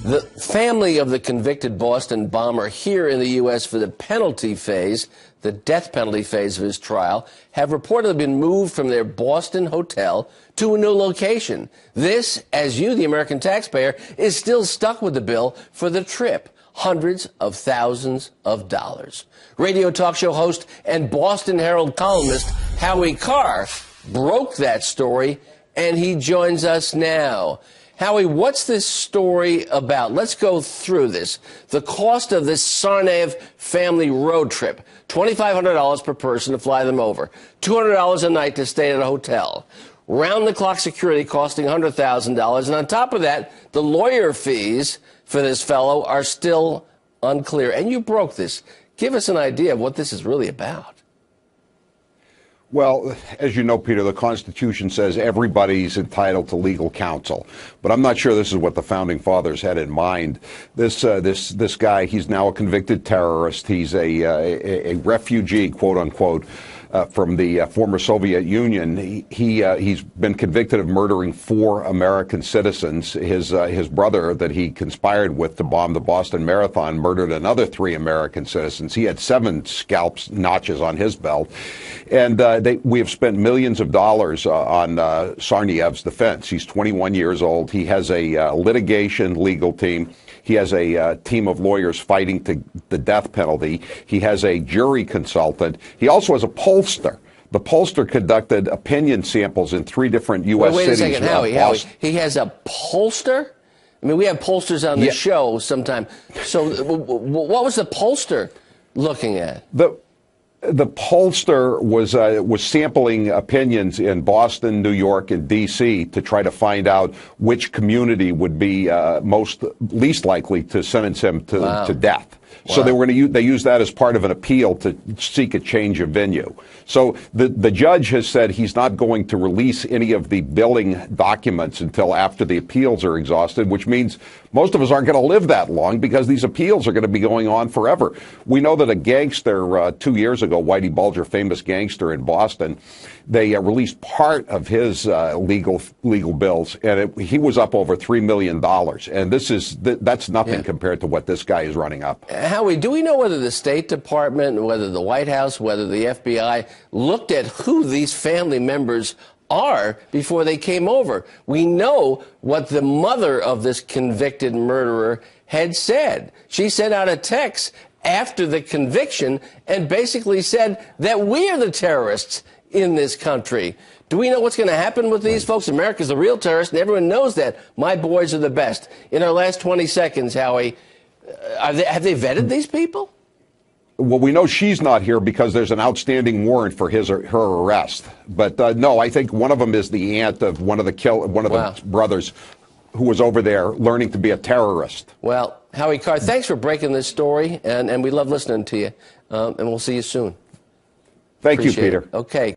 The family of the convicted Boston bomber here in the U.S. for the penalty phase, the death penalty phase of his trial, have reportedly been moved from their Boston hotel to a new location. This, as you, the American taxpayer, is still stuck with the bill for the trip. Hundreds of thousands of dollars. Radio talk show host and Boston Herald columnist Howie Carr broke that story, and he joins us now. Howie, what's this story about? Let's go through this. The cost of this Tsarnaev family road trip, $2,500 per person to fly them over, $200 a night to stay at a hotel, round-the-clock security costing $100,000, and on top of that, the lawyer fees for this fellow are still unclear. And you broke this. Give us an idea of what this is really about. Well, as you know, Peter, the Constitution says everybody's entitled to legal counsel, but I'm not sure this is what the founding fathers had in mind. This guy, he's now a convicted terrorist. He's a refugee, quote unquote, from the former Soviet Union. He's been convicted of murdering 4 American citizens. His brother that he conspired with to bomb the Boston Marathon murdered another 3 American citizens. He had 7 scalps notches on his belt. And we have spent millions of dollars on Tsarnaev's defense. He's 21 years old. He has a litigation legal team. He has a team of lawyers fighting to the death penalty. He has a jury consultant. He also has a pollster. The pollster conducted opinion samples in 3 different U.S. cities. Wait a second, Howie. He has a pollster? I mean, we have pollsters on the show sometime. So what was the pollster looking at? The pollster was sampling opinions in Boston, New York, and D.C. to try to find out which community would be least likely to sentence him to death. Wow. So they use that as part of an appeal to seek a change of venue. So the judge has said he's not going to release any of the billing documents until after the appeals are exhausted, which means most of us aren't going to live that long because these appeals are going to be going on forever. We know that a gangster 2 years ago, Whitey Bulger, famous gangster in Boston, they released part of his legal bills, and he was up over $3 million. And that's nothing compared to what this guy is running up. Howie, do we know whether the State Department, whether the White House, whether the FBI looked at who these family members are before they came over? We know what the mother of this convicted murderer had said. She sent out a text after the conviction and basically said that we are the terrorists in this country. Do we know what's going to happen with these folks? America's the real terrorist, and everyone knows that. My boys are the best. In our last 20 seconds, Howie, have they vetted these people? Well, we know she's not here because there's an outstanding warrant for her arrest. But no, I think one of them is the aunt of one of the brothers who was over there learning to be a terrorist. Well, Howie Carr, thanks for breaking this story, and we love listening to you. And we'll see you soon. Thank you, Peter. Okay.